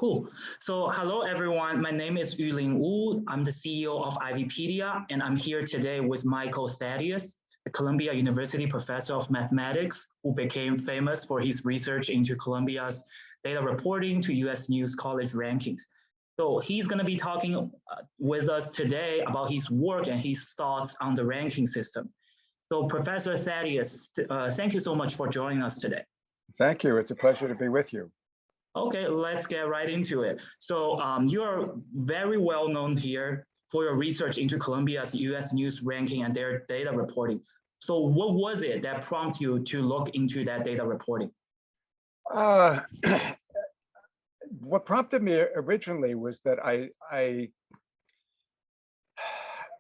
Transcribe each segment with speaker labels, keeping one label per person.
Speaker 1: Cool. So hello, everyone. My name is Lin Wu. I'm the CEO of Ivypedia, and I'm here today with Michael Thaddeus, a Columbia University professor of mathematics who became famous for his research into Columbia's data reporting to US News College rankings. So he's going to be talking with us today about his work and his thoughts on the ranking system. So Professor Thaddeus, thank you so much for joining us today.
Speaker 2: Thank you. It's a pleasure to be with you.
Speaker 1: Okay, let's get right into it. So you're very well known here for your research into Columbia's US News ranking and their data reporting. So what was it that prompted you to look into that data reporting?
Speaker 2: What prompted me originally was that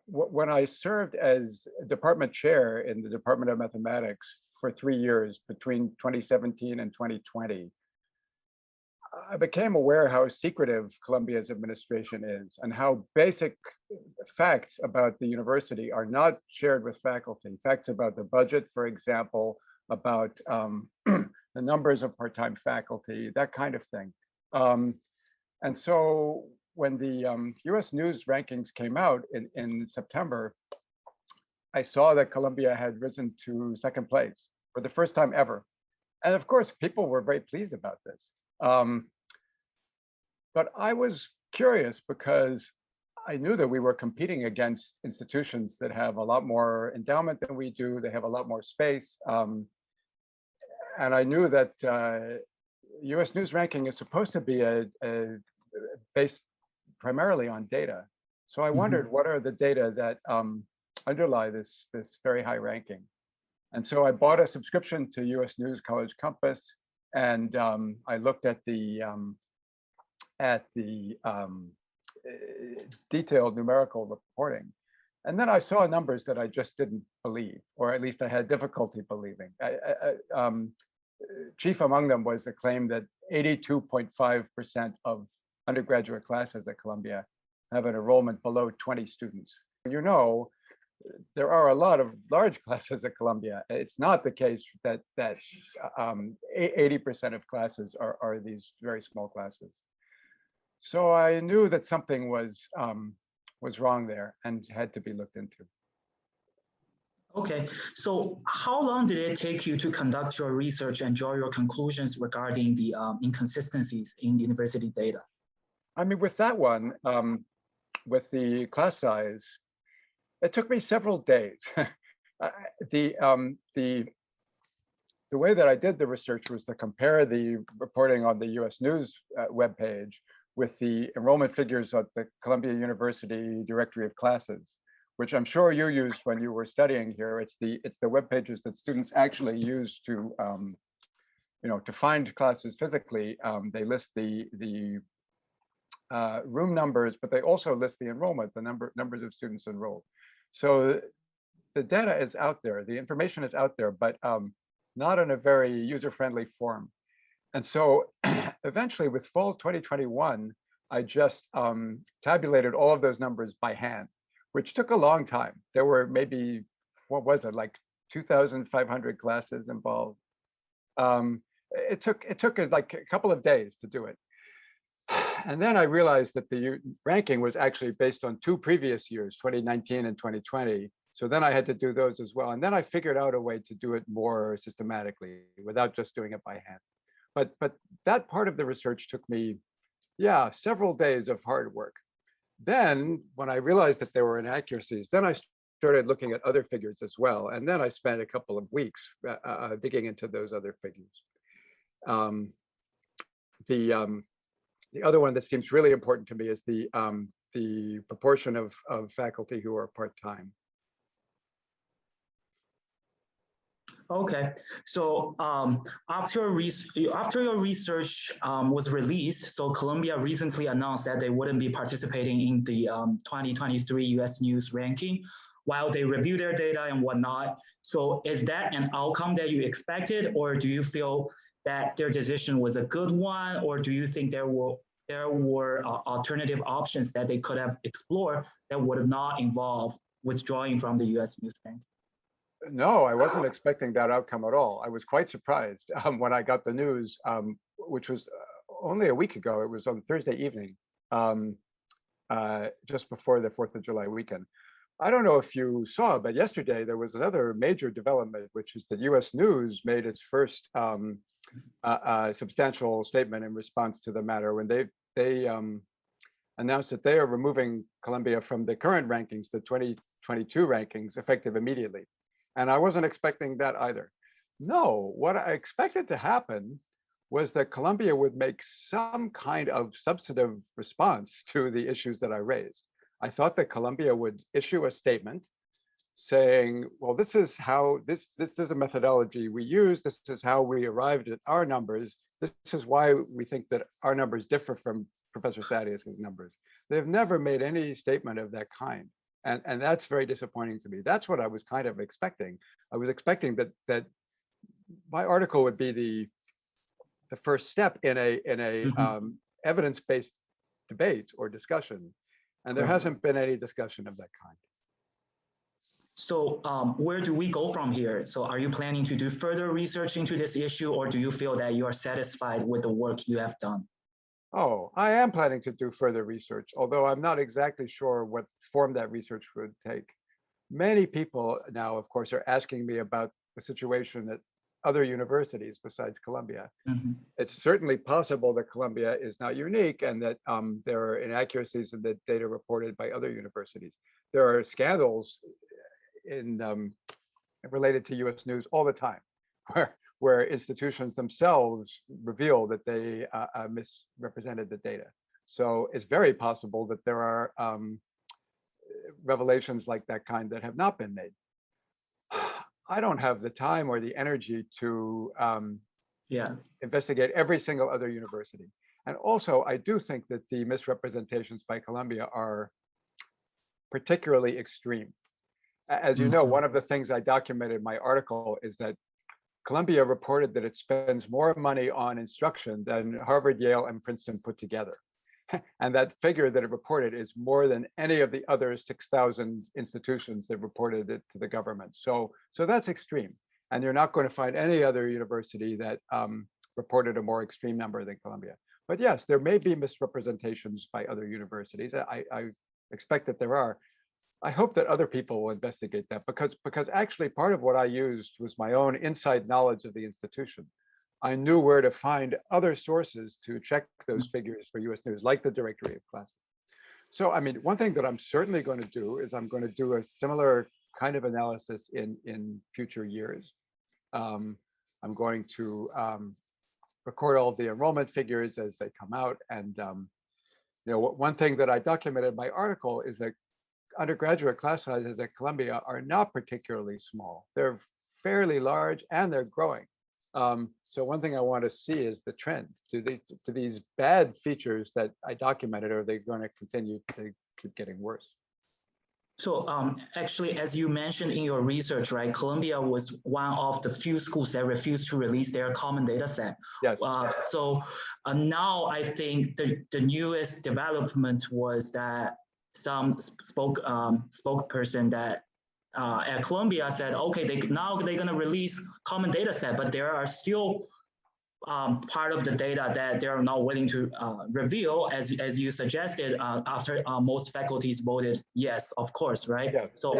Speaker 2: when I served as department chair in the Department of Mathematics for 3 years between 2017 and 2020, I became aware how secretive Columbia's administration is and how basic facts about the university are not shared with faculty. Facts about the budget, for example, about the numbers of part-time faculty, that kind of thing. And so when the US News rankings came out in September, I saw that Columbia had risen to second place for the first time ever. And of course, people were very pleased about this. But I was curious because I knew that we were competing against institutions that have a lot more endowment than we do. They have a lot more space. And I knew that US News ranking is supposed to be based primarily on data. So I wondered, what are the data that underlie this very high ranking? And so I bought a subscription to US News College Compass, and I looked at the detailed numerical reporting. And then I saw numbers that I just didn't believe, or at least I had difficulty believing. Chief among them was the claim that 82.5% of undergraduate classes at Columbia have an enrollment below 20 students. You know, there are a lot of large classes at Columbia. It's not the case that 80% of classes are these very small classes. So I knew that something was wrong there and had to be looked into.
Speaker 1: Okay, so how long did it take you to conduct your research and draw your conclusions regarding the inconsistencies in university data?
Speaker 2: I mean, with that one, with the class size, it took me several days. The way that I did the research was to compare the reporting on the US News webpage with the enrollment figures of the Columbia University Directory of Classes, which I'm sure you used when you were studying here. It's the web pages that students actually use to to find classes physically. They list the room numbers, but they also list the enrollment, the numbers of students enrolled. So the data is out there, the information is out there, but not in a very user-friendly form. And so eventually with fall 2021, I just tabulated all of those numbers by hand, which took a long time. There were maybe, what was it, like 2,500 classes involved. It took like a couple of days to do it. And then I realized that the ranking was actually based on 2 previous years, 2019 and 2020. So then I had to do those as well. And then I figured out a way to do it more systematically without just doing it by hand. But that part of the research took me, several days of hard work. Then when I realized that there were inaccuracies, then I started looking at other figures as well. And then I spent a couple of weeks digging into those other figures. The other one that seems really important to me is the proportion of faculty who are part-time.
Speaker 1: Okay, so after your research was released, so Columbia recently announced that they wouldn't be participating in the 2023 US News ranking while they review their data and whatnot. So is that an outcome that you expected, or do you feel that their decision was a good one, or do you think there were alternative options that they could have explored that would not involve withdrawing from the US News ranking?
Speaker 2: No, I wasn't expecting that outcome at all. I was quite surprised when I got the news, which was only a week ago. It was on Thursday evening, um, just before the 4th of July weekend. I don't know if you saw, but yesterday there was another major development, which is that U.S. News made its first substantial statement in response to the matter when they announced that they are removing Colombia from the current rankings, the 2022 rankings, effective immediately. And I wasn't expecting that either. No, what I expected to happen was that Colombia would make some kind of substantive response to the issues that I raised. I thought that Colombia would issue a statement saying, well, this is how, this is a methodology we use. This is how we arrived at our numbers. This is why we think that our numbers differ from Professor Thaddeus's numbers. They've never made any statement of that kind. And that's very disappointing to me. That's what I was kind of expecting. I was expecting that my article would be the first step in a evidence-based debate or discussion. And there hasn't been any discussion of that kind.
Speaker 1: So where do we go from here? So are you planning to do further research into this issue, or do you feel that you are satisfied with the work you have done?
Speaker 2: Oh, I am planning to do further research, although I'm not exactly sure what form that research would take. Many people now, of course, are asking me about the situation at other universities besides Columbia. It's certainly possible that Columbia is not unique and that there are inaccuracies in the data reported by other universities. There are scandals related to U.S. News all the time, where institutions themselves reveal that they misrepresented the data. So it's very possible that there are revelations like that kind that have not been made. I don't have the time or the energy to investigate every single other university. And also, I do think that the misrepresentations by Columbia are particularly extreme. As you know, one of the things I documented in my article is that Columbia reported that it spends more money on instruction than Harvard, Yale, and Princeton put together. And that figure that it reported is more than any of the other 6,000 institutions that reported it to the government. So that's extreme. And you're not going to find any other university that reported a more extreme number than Columbia. But yes, there may be misrepresentations by other universities. I expect that there are. I hope that other people will investigate that because actually part of what I used was my own inside knowledge of the institution. I knew where to find other sources to check those figures for US News, like the directory of classes. So, I mean, one thing that I'm certainly going to do is I'm going to do a similar kind of analysis in future years. I'm going to record all the enrollment figures as they come out. And one thing that I documented in my article is that undergraduate class sizes at Columbia are not particularly small. They're fairly large and they're growing. So one thing I want to see is the trend. Do these bad features that I documented, are they going to continue to keep getting worse?
Speaker 1: So actually, as you mentioned in your research, right, Columbia was one of the few schools that refused to release their common data set.
Speaker 2: Yes.
Speaker 1: So now I think the newest development was that some spokesperson that at Columbia said, okay, now they're going to release common data set, but there are still part of the data that they are not willing to reveal, as you suggested, after most faculties voted yes, of course, right?
Speaker 2: Yeah.
Speaker 1: So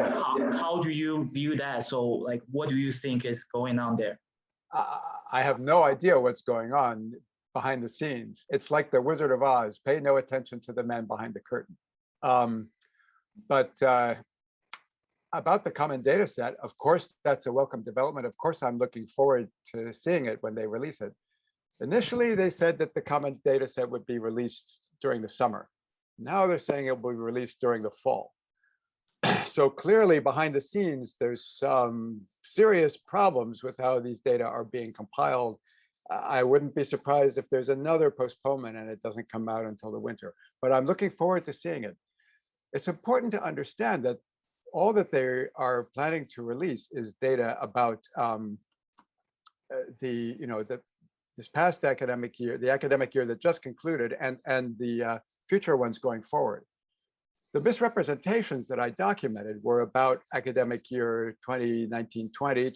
Speaker 1: how do you view that? So like, what do you think is going on there?
Speaker 2: I have no idea what's going on behind the scenes. It's like the Wizard of Oz, pay no attention to the man behind the curtain. But about the common data set, of course, that's a welcome development. Of course, I'm looking forward to seeing it when they release it. Initially, they said that the common data set would be released during the summer. Now they're saying it will be released during the fall. So clearly behind the scenes, there's some serious problems with how these data are being compiled. I wouldn't be surprised if there's another postponement and it doesn't come out until the winter, but I'm looking forward to seeing it. It's important to understand that all that they are planning to release is data about this past academic year, the academic year that just concluded, and the future ones going forward. The misrepresentations that I documented were about academic year 2019-20,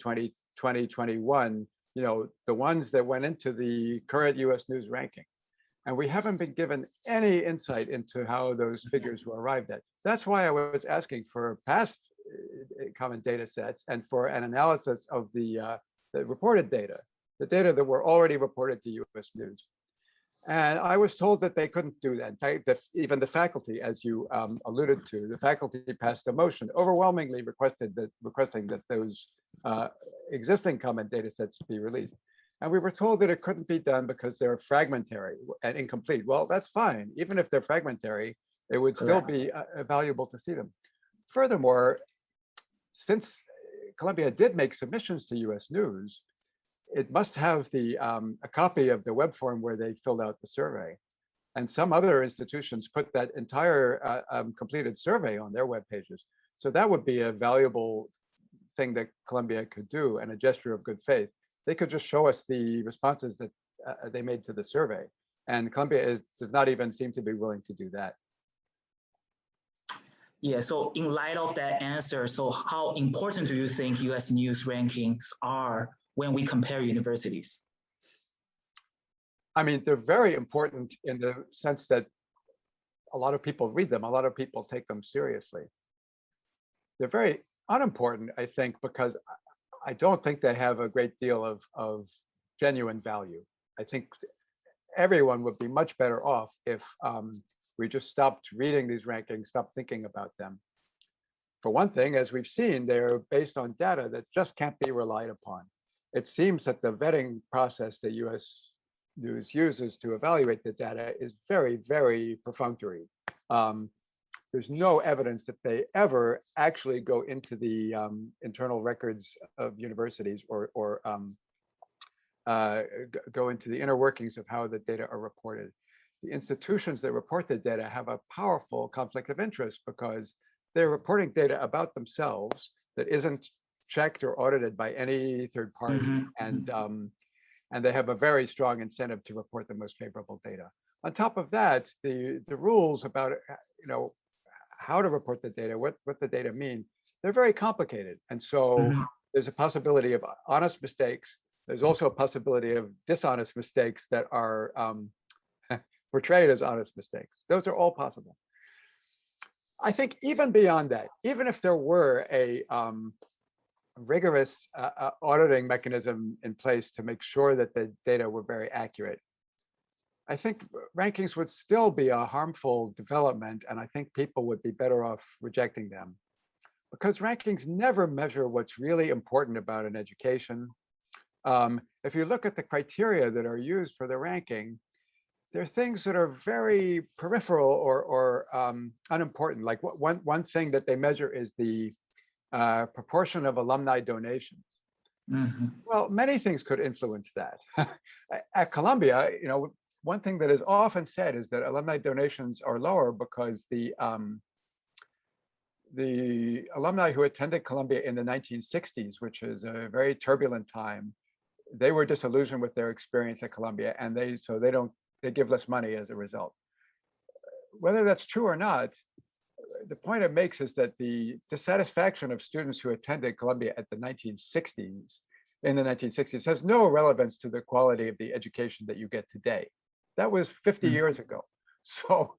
Speaker 2: 2020-21, the ones that went into the current US News ranking. And we haven't been given any insight into how those figures were arrived at. That's why I was asking for past common data sets and for an analysis of the reported data, the data that were already reported to US News. And I was told that they couldn't do that. In fact, that even the faculty, as you alluded to, the faculty passed a motion overwhelmingly requesting that those existing common data sets be released. And we were told that it couldn't be done because they're fragmentary and incomplete. Well, that's fine. Even if they're fragmentary, it would still be valuable to see them. Furthermore, since Columbia did make submissions to US News, it must have a copy of the web form where they filled out the survey. And some other institutions put that entire completed survey on their web pages. So that would be a valuable thing that Columbia could do and a gesture of good faith. They could just show us the responses that they made to the survey. And Columbia does not even seem to be willing to do that.
Speaker 1: Yeah, so in light of that answer, so how important do you think US News rankings are when we compare universities?
Speaker 2: I mean, they're very important in the sense that a lot of people read them, a lot of people take them seriously. They're very unimportant, I think, because I don't think they have a great deal of genuine value. I think everyone would be much better off if we just stopped reading these rankings, stopped thinking about them. For one thing, as we've seen, they're based on data that just can't be relied upon. It seems that the vetting process that US News uses to evaluate the data is very, very perfunctory. There's no evidence that they ever actually go into the internal records of universities or go into the inner workings of how the data are reported. The institutions that report the data have a powerful conflict of interest because they're reporting data about themselves that isn't checked or audited by any third party. And they have a very strong incentive to report the most favorable data. On top of that, the rules about how to report the data, what the data mean, they're very complicated. And so there's a possibility of honest mistakes. There's also a possibility of dishonest mistakes that are portrayed as honest mistakes. Those are all possible. I think even beyond that, even if there were a rigorous auditing mechanism in place to make sure that the data were very accurate, I think rankings would still be a harmful development, and I think people would be better off rejecting them. Because rankings never measure what's really important about an education. If you look at the criteria that are used for the ranking, there are things that are very peripheral or unimportant. Like one thing that they measure is the proportion of alumni donations. Well, many things could influence that. At Columbia, one thing that is often said is that alumni donations are lower because the alumni who attended Columbia in the 1960s, which is a very turbulent time, they were disillusioned with their experience at Columbia, and they give less money as a result. Whether that's true or not, the point it makes is that the dissatisfaction of students who attended Columbia in the 1960s has no relevance to the quality of the education that you get today. That was 50 years ago. The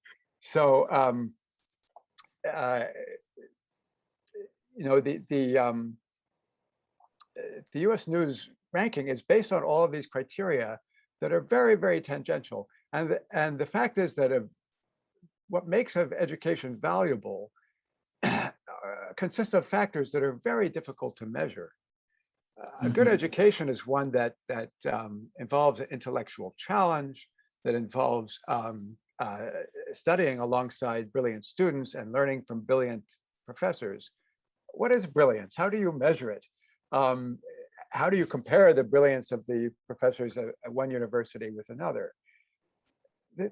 Speaker 2: US News ranking is based on all of these criteria that are very, very tangential. And the fact is that what makes of education valuable consists of factors that are very difficult to measure. A good education is one that involves an intellectual challenge, that involves studying alongside brilliant students and learning from brilliant professors. What is brilliance? How do you measure it? How do you compare the brilliance of the professors at one university with another?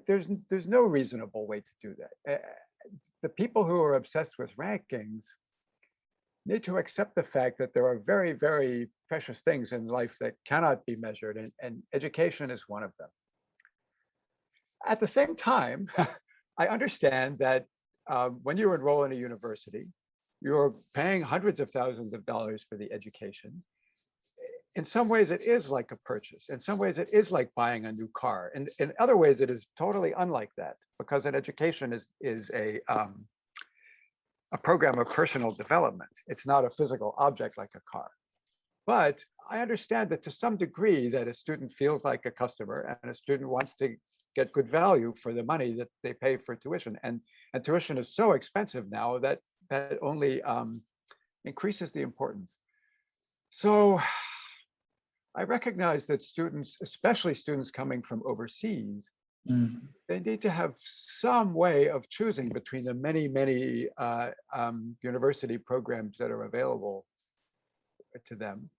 Speaker 2: There's no reasonable way to do that. The people who are obsessed with rankings need to accept the fact that there are very, very precious things in life that cannot be measured, and education is one of them. At the same time, I understand that when you enroll in a university, you're paying hundreds of thousands of dollars for the education. in some ways it is like a purchase. In some ways it is like buying a new car. And in other ways it is totally unlike that, because an education is a program of personal development. It's not a physical object like a car. But I understand that to some degree that a student feels like a customer, and a student wants to get good value for the money that they pay for tuition. And tuition is so expensive now that that only increases the importance. So I recognize that students, especially students coming from overseas, they need to have some way of choosing between the many university programs that are available to them.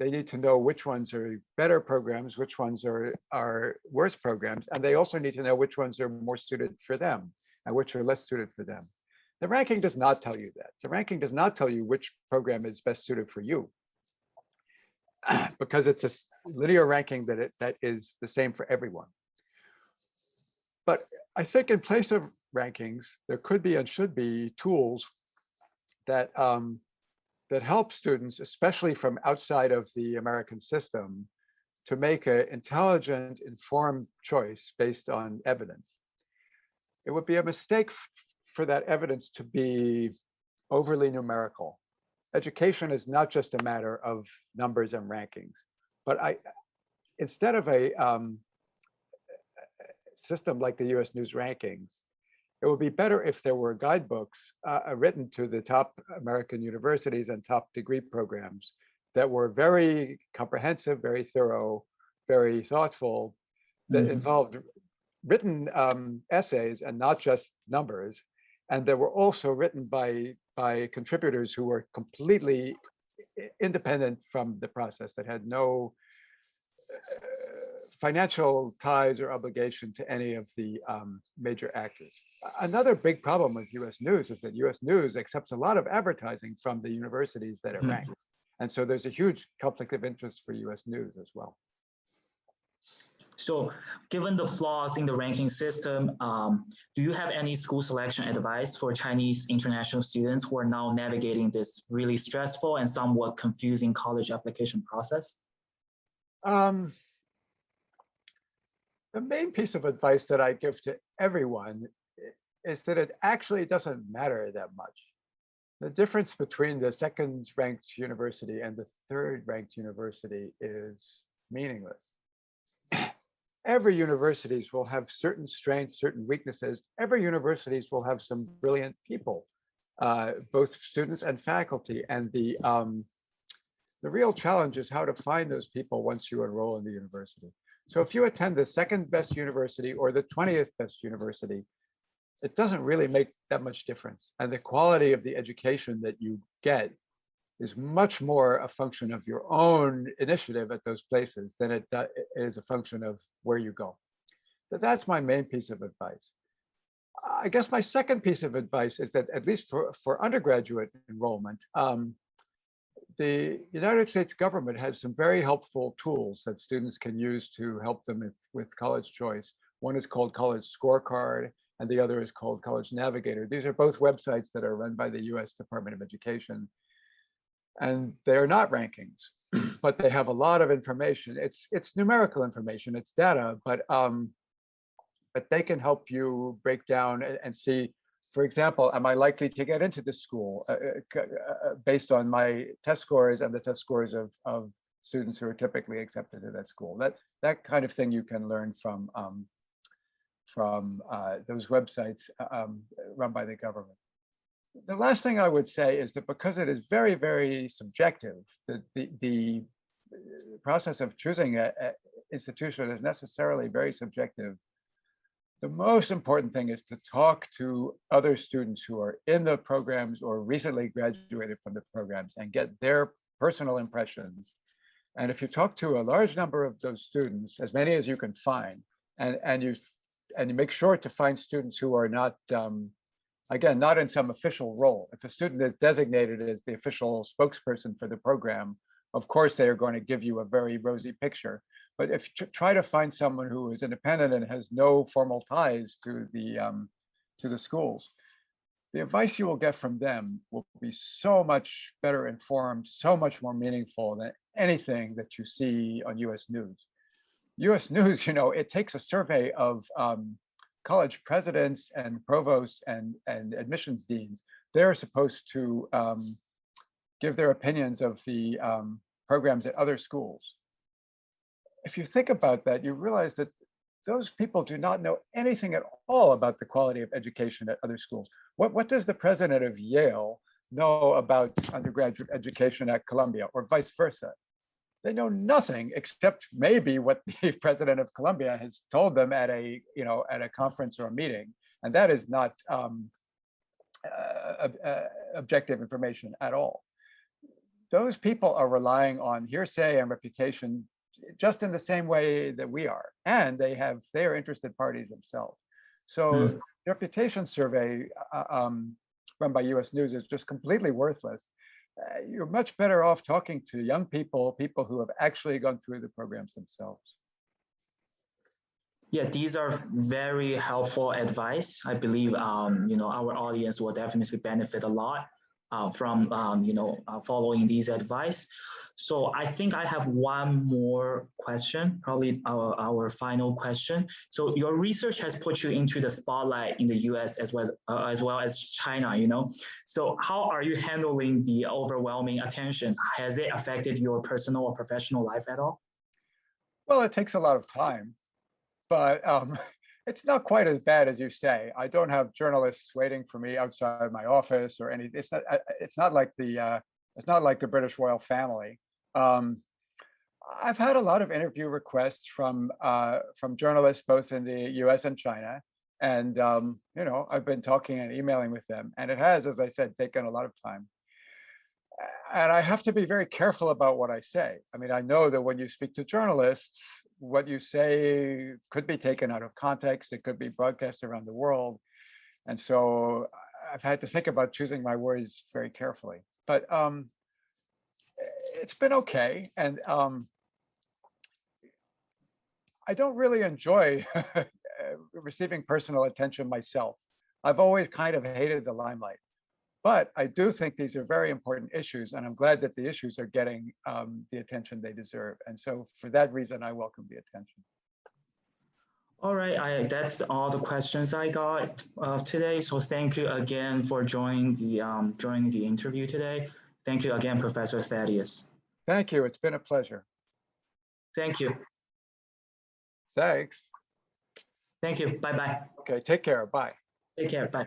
Speaker 2: They need to know which ones are better programs, which ones are worse programs, and they also need to know which ones are more suited for them and which are less suited for them. The ranking does not tell you that. The ranking does not tell you which program is best suited for you, because it's a linear ranking that is the same for everyone. But I think in place of rankings, there could be and should be tools that that help students, especially from outside of the American system, to make an intelligent, informed choice based on evidence. It would be a mistake for that evidence to be overly numerical. Education is not just a matter of numbers and rankings, but instead of a system like the US News rankings, it would be better if there were guidebooks written to the top American universities and top degree programs that were very comprehensive, very thorough, very thoughtful, that involved written essays and not just numbers, and that were also written by contributors who were completely independent from the process, that had no financial ties or obligation to any of the major actors. Another big problem with US News is that US News accepts a lot of advertising from the universities that it ranks. And so there's a huge conflict of interest for US News as well.
Speaker 1: So given the flaws in the ranking system, do you have any school selection advice for Chinese international students who are now navigating this really stressful and somewhat confusing college application process?
Speaker 2: The main piece of advice that I give to everyone is that it actually doesn't matter that much. The difference between the second ranked university and the third ranked university is meaningless. Every universities will have certain strengths, certain weaknesses. Every universities will have some brilliant people, both students and faculty. And the real challenge is how to find those people once you enroll in the university. So if you attend the second best university or the 20th best university, it doesn't really make that much difference. And the quality of the education that you get is much more a function of your own initiative at those places than it is a function of where you go. So that's my main piece of advice. I guess my second piece of advice is that, at least for undergraduate enrollment, the United States government has some very helpful tools that students can use to help them with college choice. One is called College Scorecard, and the other is called College Navigator. These are both websites that are run by the US Department of Education. And they are not rankings, but they have a lot of information. It's numerical information, it's data, but they can help you break down and see, for example, am I likely to get into this school based on my test scores and the test scores of students who are typically accepted to that school? That kind of thing you can learn from those websites run by the government. The last thing I would say is that because it is very, very subjective, the process of choosing an institution is necessarily very subjective. The most important thing is to talk to other students who are in the programs or recently graduated from the programs and get their personal impressions. And if you talk to a large number of those students, as many as you can find, and you make sure to find students who are not, again, not in some official role. If a student is designated as the official spokesperson for the program, of course, they are going to give you a very rosy picture. But if you try to find someone who is independent and has no formal ties to the schools, the advice you will get from them will be so much better informed, so much more meaningful than anything that you see on US News. US News, it takes a survey of college presidents and provosts and admissions deans. They're supposed to give their opinions of the programs at other schools. If you think about that, you realize that those people do not know anything at all about the quality of education at other schools. What does the president of Yale know about undergraduate education at Columbia, or vice versa? They know nothing except maybe what the president of Columbia has told them at a conference or a meeting, and that is not objective information at all. Those people are relying on hearsay and reputation just in the same way that we are, and they are interested parties themselves. So the reputation survey run by US News is just completely worthless. You're much better off talking to young people who have actually gone through the programs themselves.
Speaker 1: Yeah, these are very helpful advice. I believe our audience will definitely benefit a lot from following these advice. So I think I have one more question, probably our final question. So your research has put you into the spotlight in the US as well as China, So how are you handling the overwhelming attention? Has it affected your personal or professional life at all?
Speaker 2: Well, it takes a lot of time, but it's not quite as bad as you say. I don't have journalists waiting for me outside my office or anything. It's not like the British royal family. I've had a lot of interview requests from journalists both in the US and China, and I've been talking and emailing with them, and it has, as I said, taken a lot of time. And I have to be very careful about what I say. I mean, I know that when you speak to journalists, what you say could be taken out of context. It could be broadcast around the world. And so I've had to think about choosing my words very carefully. But it's been okay. And I don't really enjoy receiving personal attention myself. I've always kind of hated the limelight. But I do think these are very important issues, and I'm glad that the issues are getting the attention they deserve. And so for that reason, I welcome the attention.
Speaker 1: All right, that's all the questions I got today. So thank you again for joining the interview today. Thank you again, Professor Thaddeus.
Speaker 2: Thank you. It's been a pleasure.
Speaker 1: Thank you.
Speaker 2: Thanks.
Speaker 1: Thank you. Bye-bye.
Speaker 2: Okay, take care. Bye.
Speaker 1: Take care. Bye.